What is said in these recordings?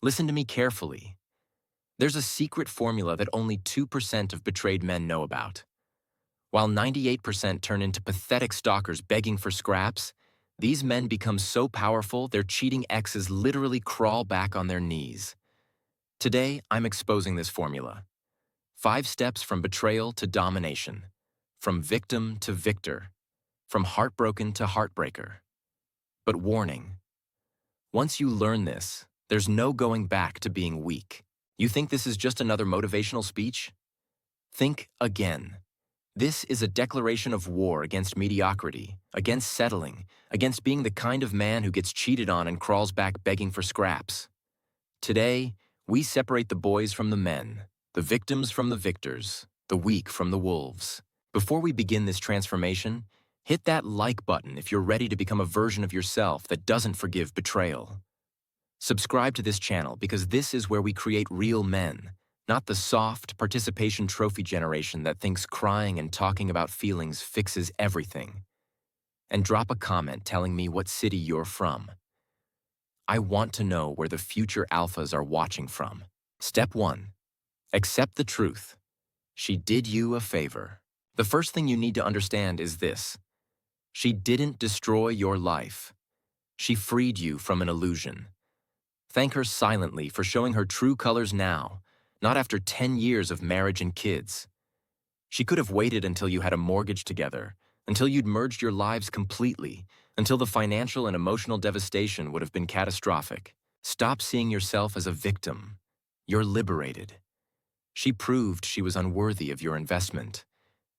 Listen to me carefully. There's a secret formula that only 2% of betrayed men know about. While 98% turn into pathetic stalkers begging for scraps, these men become so powerful their cheating exes literally crawl back on their knees. Today, I'm exposing this formula. 5 steps from betrayal to domination, from victim to victor, from heartbroken to heartbreaker. But warning, once you learn this, there's no going back to being weak. You think this is just another motivational speech? Think again. This is a declaration of war against mediocrity, against settling, against being the kind of man who gets cheated on and crawls back begging for scraps. Today, we separate the boys from the men, the victims from the victors, the weak from the wolves. Before we begin this transformation, hit that like button if you're ready to become a version of yourself that doesn't forgive betrayal. Subscribe to this channel because this is where we create real men, not the soft participation trophy generation that thinks crying and talking about feelings fixes everything. And drop a comment telling me what city you're from. I want to know where the future alphas are watching from. Step 1. Accept the truth. She did you a favor. The first thing you need to understand is this. She didn't destroy your life. She freed you from an illusion. Thank her silently for showing her true colors now, not after 10 years of marriage and kids. She could have waited until you had a mortgage together, until you'd merged your lives completely, until the financial and emotional devastation would have been catastrophic. Stop seeing yourself as a victim. You're liberated. She proved she was unworthy of your investment.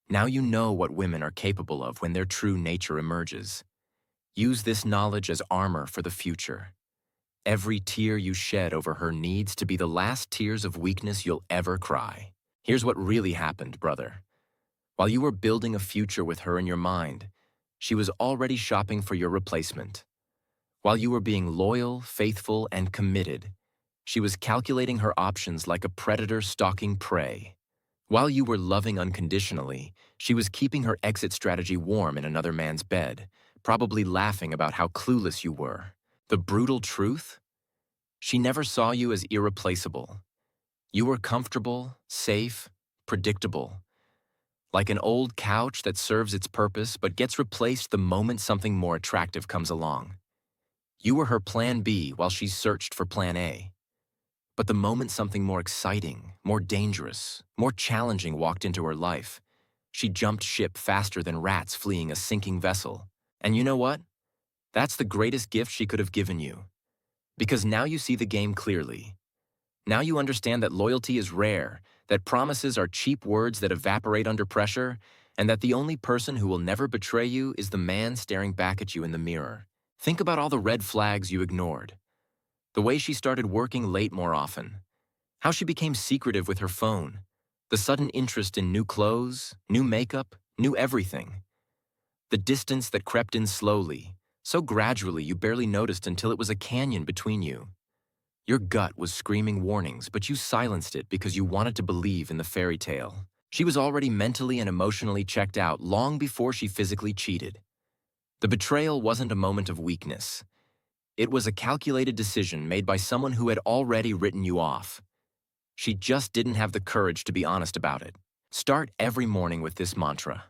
Now you know what women are capable of when their true nature emerges. Use this knowledge as armor for the future. Every tear you shed over her needs to be the last tears of weakness you'll ever cry. Here's what really happened, brother. While you were building a future with her in your mind, she was already shopping for your replacement. While you were being loyal, faithful, and committed, she was calculating her options like a predator stalking prey. While you were loving unconditionally, she was keeping her exit strategy warm in another man's bed, probably laughing about how clueless you were. The brutal truth? She never saw you as irreplaceable. You were comfortable, safe, predictable. Like an old couch that serves its purpose but gets replaced the moment something more attractive comes along. You were her plan B while she searched for plan A. But the moment something more exciting, more dangerous, more challenging walked into her life, she jumped ship faster than rats fleeing a sinking vessel. And you know what? That's the greatest gift she could have given you. Because now you see the game clearly. Now you understand that loyalty is rare, that promises are cheap words that evaporate under pressure, and that the only person who will never betray you is the man staring back at you in the mirror. Think about all the red flags you ignored. The way she started working late more often. How she became secretive with her phone. The sudden interest in new clothes, new makeup, new everything. The distance that crept in slowly, so gradually you barely noticed until it was a canyon between you. Your gut was screaming warnings, but you silenced it because you wanted to believe in the fairy tale. She was already mentally and emotionally checked out long before she physically cheated. The betrayal wasn't a moment of weakness. It was a calculated decision made by someone who had already written you off. She just didn't have the courage to be honest about it. Start every morning with this mantra.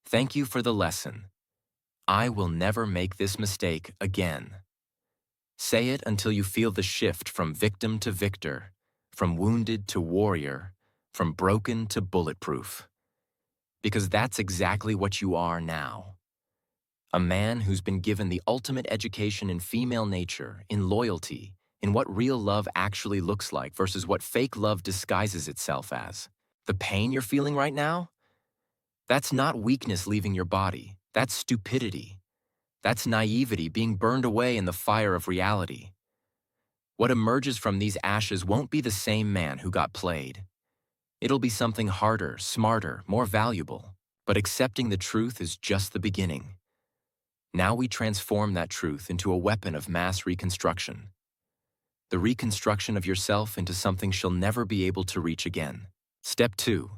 Thank you for the lesson. I will never make this mistake again. Say it until you feel the shift from victim to victor, from wounded to warrior, from broken to bulletproof. Because that's exactly what you are now. A man who's been given the ultimate education in female nature, in loyalty, in what real love actually looks like versus what fake love disguises itself as. The pain you're feeling right now? That's not weakness leaving your body. That's stupidity. That's naivety being burned away in the fire of reality. What emerges from these ashes won't be the same man who got played. It'll be something harder, smarter, more valuable. But accepting the truth is just the beginning. Now we transform that truth into a weapon of mass reconstruction. The reconstruction of yourself into something she'll never be able to reach again. Step 2.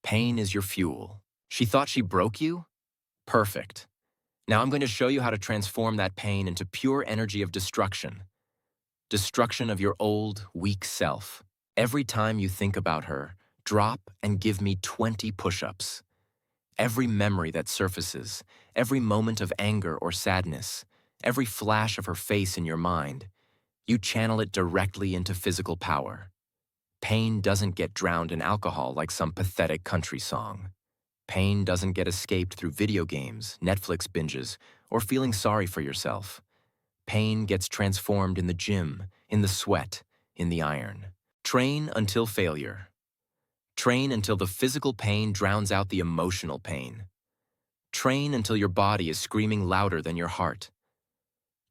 Pain is your fuel. She thought she broke you? Perfect. Now I'm going to show you how to transform that pain into pure energy of destruction. destruction of your old, weak self. Every time you think about her, drop and give me 20 push-ups. Every memory that surfaces, every moment of anger or sadness, every flash of her face in your mind, you channel it directly into physical power. Pain doesn't get drowned in alcohol like some pathetic country song. Pain doesn't get escaped through video games, Netflix binges, or feeling sorry for yourself. Pain gets transformed in the gym, in the sweat, in the iron. Train until failure. Train until the physical pain drowns out the emotional pain. Train until your body is screaming louder than your heart.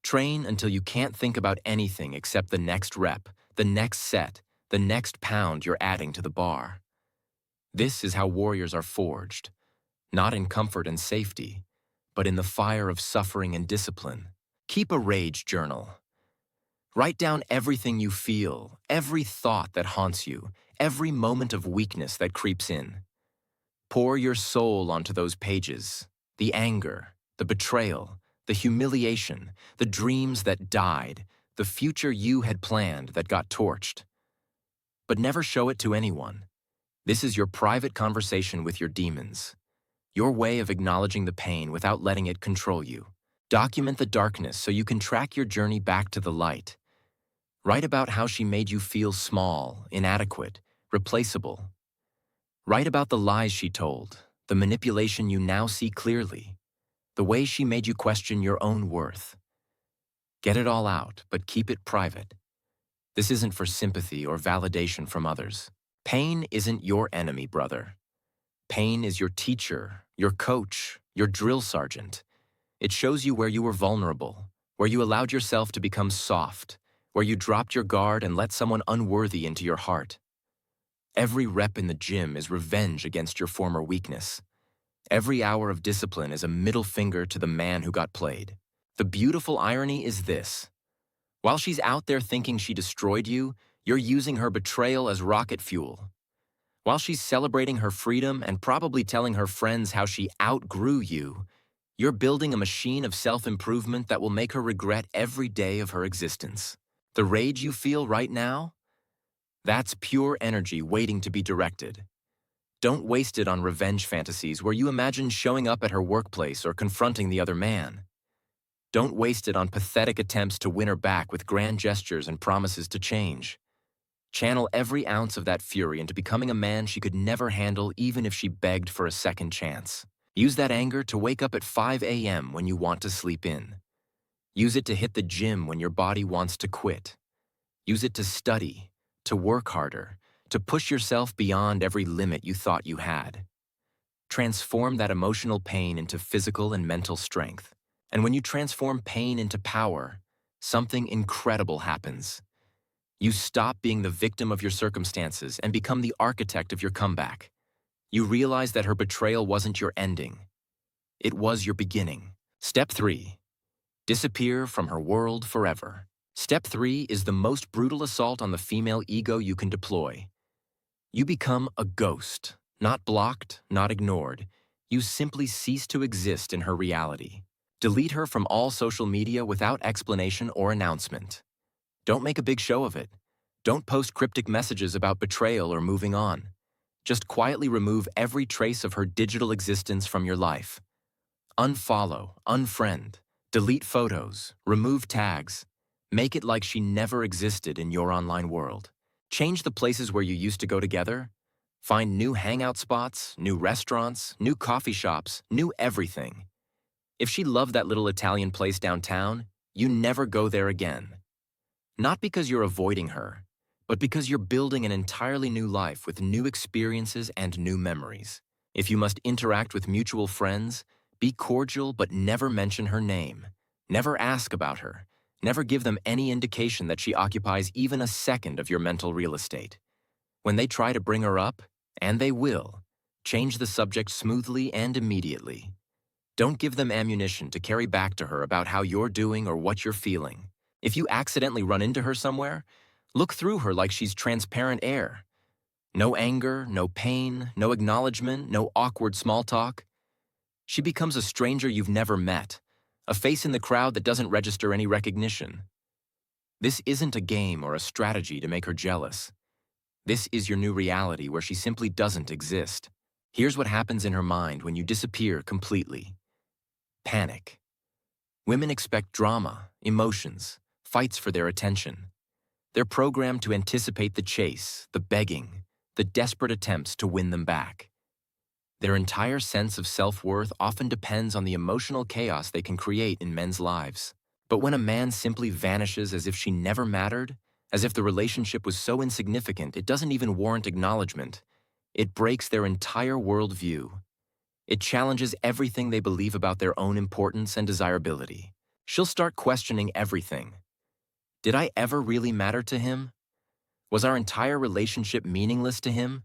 Train until you can't think about anything except the next rep, the next set, the next pound you're adding to the bar. This is how warriors are forged, not in comfort and safety, but in the fire of suffering and discipline. Keep a rage journal. Write down everything you feel, every thought that haunts you, every moment of weakness that creeps in. Pour your soul onto those pages, the anger, the betrayal, the humiliation, the dreams that died, the future you had planned that got torched. But never show it to anyone. This is your private conversation with your demons, your way of acknowledging the pain without letting it control you. Document the darkness so you can track your journey back to the light. Write about how she made you feel small, inadequate, replaceable. Write about the lies she told, the manipulation you now see clearly, the way she made you question your own worth. Get it all out, but keep it private. This isn't for sympathy or validation from others. Pain isn't your enemy, brother. Pain is your teacher, your coach, your drill sergeant. It shows you where you were vulnerable, where you allowed yourself to become soft, where you dropped your guard and let someone unworthy into your heart. Every rep in the gym is revenge against your former weakness. Every hour of discipline is a middle finger to the man who got played. The beautiful irony is this. While she's out there thinking she destroyed you, you're using her betrayal as rocket fuel. While she's celebrating her freedom and probably telling her friends how she outgrew you, you're building a machine of self-improvement that will make her regret every day of her existence. The rage you feel right now? That's pure energy waiting to be directed. Don't waste it on revenge fantasies where you imagine showing up at her workplace or confronting the other man. Don't waste it on pathetic attempts to win her back with grand gestures and promises to change. Channel every ounce of that fury into becoming a man she could never handle even if she begged for a second chance. Use that anger to wake up at 5 a.m. when you want to sleep in. Use it to hit the gym when your body wants to quit. Use it to study, to work harder, to push yourself beyond every limit you thought you had. Transform that emotional pain into physical and mental strength. And when you transform pain into power, something incredible happens. You stop being the victim of your circumstances and become the architect of your comeback. You realize that her betrayal wasn't your ending. It was your beginning. Step 3. Disappear from her world forever. Step 3 is the most brutal assault on the female ego you can deploy. You become a ghost, not blocked, not ignored. You simply cease to exist in her reality. Delete her from all social media without explanation or announcement. Don't make a big show of it. Don't post cryptic messages about betrayal or moving on. Just quietly remove every trace of her digital existence from your life. Unfollow, unfriend, delete photos, remove tags. Make it like she never existed in your online world. Change the places where you used to go together. Find new hangout spots, new restaurants, new coffee shops, new everything. If she loved that little Italian place downtown, you never go there again. Not because you're avoiding her, but because you're building an entirely new life with new experiences and new memories. If you must interact with mutual friends, be cordial but never mention her name. Never ask about her. Never give them any indication that she occupies even a second of your mental real estate. When they try to bring her up, and they will, change the subject smoothly and immediately. Don't give them ammunition to carry back to her about how you're doing or what you're feeling. If you accidentally run into her somewhere, look through her like she's transparent air. No anger, no pain, no acknowledgement, no awkward small talk. She becomes a stranger you've never met, a face in the crowd that doesn't register any recognition. This isn't a game or a strategy to make her jealous. This is your new reality where she simply doesn't exist. Here's what happens in her mind when you disappear completely. Panic. Women expect drama, emotions, fights for their attention. They're programmed to anticipate the chase, the begging, the desperate attempts to win them back. Their entire sense of self-worth often depends on the emotional chaos they can create in men's lives. But when a man simply vanishes as if she never mattered, as if the relationship was so insignificant it doesn't even warrant acknowledgement, it breaks their entire worldview. It challenges everything they believe about their own importance and desirability. She'll start questioning everything. Did I ever really matter to him? Was our entire relationship meaningless to him?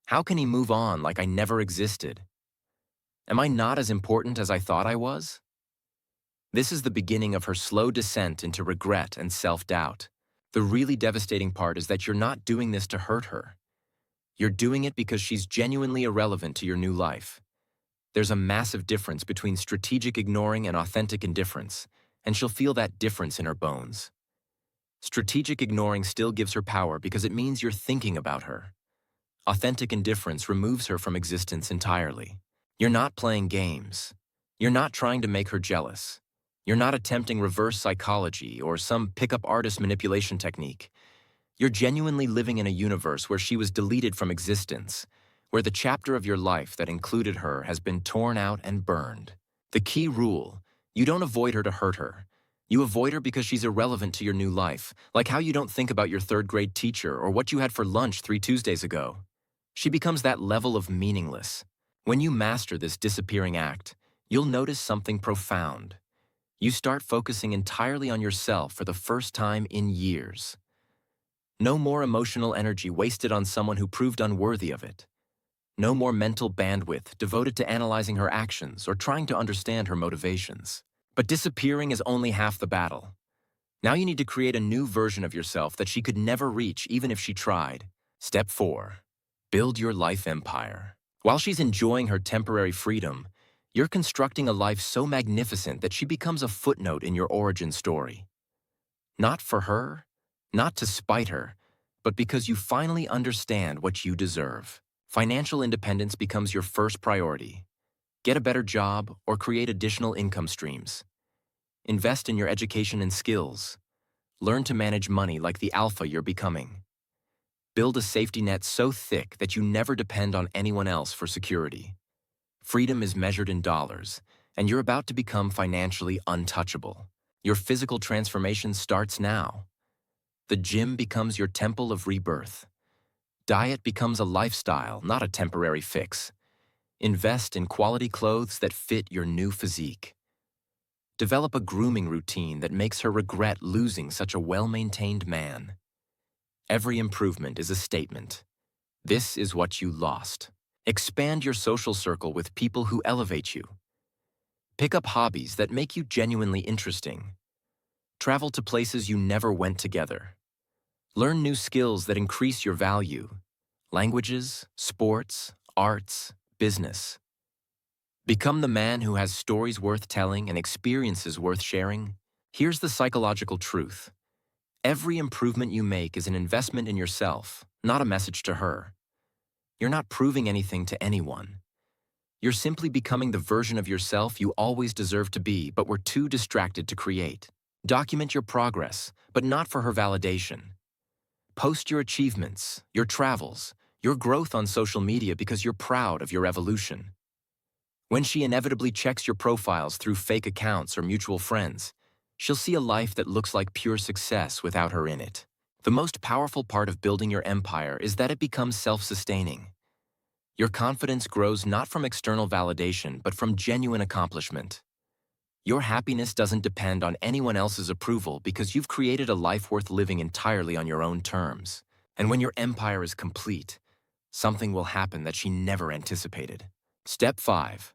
How can he move on like I never existed? Am I not as important as I thought I was? This is the beginning of her slow descent into regret and self-doubt. The really devastating part is that you're not doing this to hurt her. You're doing it because she's genuinely irrelevant to your new life. There's a massive difference between strategic ignoring and authentic indifference, and she'll feel that difference in her bones. Strategic ignoring still gives her power because it means you're thinking about her. Authentic indifference removes her from existence entirely. You're not playing games. You're not trying to make her jealous. You're not attempting reverse psychology or some pickup artist manipulation technique. You're genuinely living in a universe where she was deleted from existence, where the chapter of your life that included her has been torn out and burned. The key rule: you don't avoid her to hurt her. You avoid her because she's irrelevant to your new life, like how you don't think about your third-grade teacher or what you had for lunch 3 Tuesdays ago. She becomes that level of meaningless. When you master this disappearing act, you'll notice something profound. You start focusing entirely on yourself for the first time in years. No more emotional energy wasted on someone who proved unworthy of it. No more mental bandwidth devoted to analyzing her actions or trying to understand her motivations. But disappearing is only half the battle. Now you need to create a new version of yourself that she could never reach even if she tried. Step 4. Build your life empire. While she's enjoying her temporary freedom, you're constructing a life so magnificent that she becomes a footnote in your origin story. Not for her, not to spite her, but because you finally understand what you deserve. Financial independence becomes your first priority. Get a better job or create additional income streams. Invest in your education and skills. Learn to manage money like the alpha you're becoming. Build a safety net so thick that you never depend on anyone else for security. Freedom is measured in dollars, and you're about to become financially untouchable. Your physical transformation starts now. The gym becomes your temple of rebirth. Diet becomes a lifestyle, not a temporary fix. Invest in quality clothes that fit your new physique. Develop a grooming routine that makes her regret losing such a well-maintained man. Every improvement is a statement. This is what you lost. Expand your social circle with people who elevate you. Pick up hobbies that make you genuinely interesting. Travel to places you never went together. Learn new skills that increase your value. Languages, sports, arts, business. Become the man who has stories worth telling and experiences worth sharing. Here's the psychological truth. Every improvement you make is an investment in yourself, not a message to her. You're not proving anything to anyone. You're simply becoming the version of yourself you always deserved to be but were too distracted to create. Document your progress, but not for her validation. Post your achievements, your travels, your growth on social media because you're proud of your evolution. When she inevitably checks your profiles through fake accounts or mutual friends, she'll see a life that looks like pure success without her in it. The most powerful part of building your empire is that it becomes self-sustaining. Your confidence grows not from external validation, but from genuine accomplishment. Your happiness doesn't depend on anyone else's approval because you've created a life worth living entirely on your own terms. And when your empire is complete, something will happen that she never anticipated. Step 5.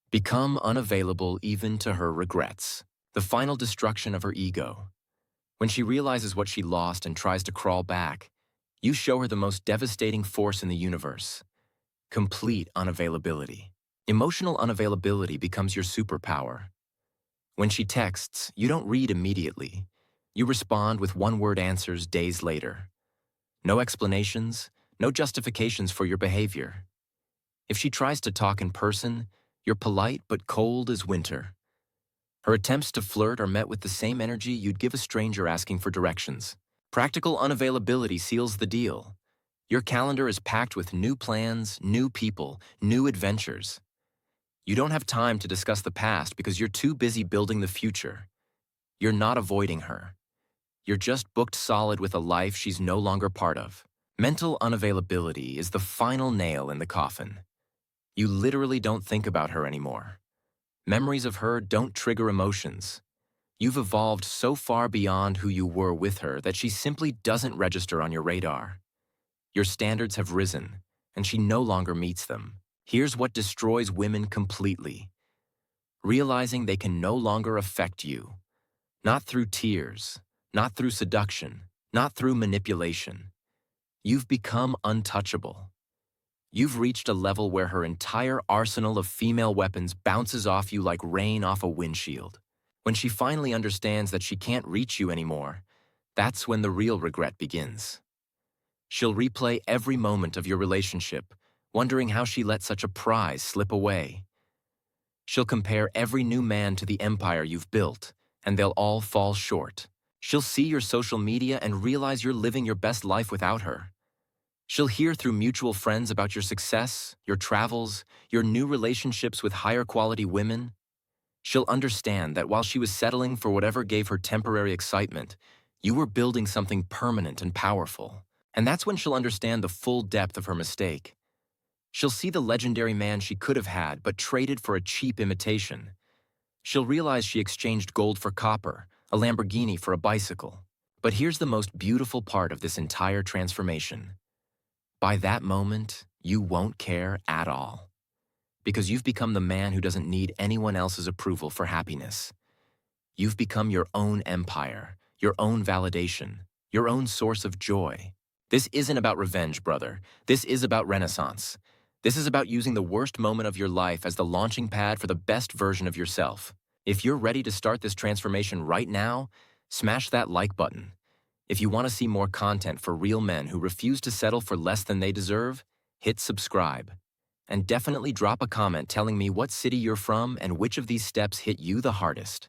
Become unavailable even to her regrets. The final destruction of her ego. When she realizes what she lost and tries to crawl back, you show her the most devastating force in the universe: complete unavailability. Emotional unavailability becomes your superpower. When she texts, you don't read immediately. You respond with one-word answers days later. No explanations, no justifications for your behavior. If she tries to talk in person, you're polite but cold as winter. Her attempts to flirt are met with the same energy you'd give a stranger asking for directions. Practical unavailability seals the deal. Your calendar is packed with new plans, new people, new adventures. You don't have time to discuss the past because you're too busy building the future. You're not avoiding her. You're just booked solid with a life she's no longer part of. Mental unavailability is the final nail in the coffin. You literally don't think about her anymore. Memories of her don't trigger emotions. You've evolved so far beyond who you were with her that she simply doesn't register on your radar. Your standards have risen, and she no longer meets them. Here's what destroys women completely: realizing they can no longer affect you. Not through tears, not through seduction, not through manipulation. You've become untouchable. You've reached a level where her entire arsenal of female weapons bounces off you like rain off a windshield. When she finally understands that she can't reach you anymore, that's when the real regret begins. She'll replay every moment of your relationship, wondering how she let such a prize slip away. She'll compare every new man to the empire you've built, and they'll all fall short. She'll see your social media and realize you're living your best life without her. She'll hear through mutual friends about your success, your travels, your new relationships with higher quality women. She'll understand that while she was settling for whatever gave her temporary excitement, you were building something permanent and powerful. And that's when she'll understand the full depth of her mistake. She'll see the legendary man she could have had but traded for a cheap imitation. She'll realize she exchanged gold for copper, a Lamborghini for a bicycle. But here's the most beautiful part of this entire transformation. By that moment, you won't care at all. Because you've become the man who doesn't need anyone else's approval for happiness. You've become your own empire, your own validation, your own source of joy. This isn't about revenge, brother. This is about renaissance. This is about using the worst moment of your life as the launching pad for the best version of yourself. If you're ready to start this transformation right now, smash that like button. If you want to see more content for real men who refuse to settle for less than they deserve, hit subscribe. And definitely drop a comment telling me what city you're from and which of these steps hit you the hardest.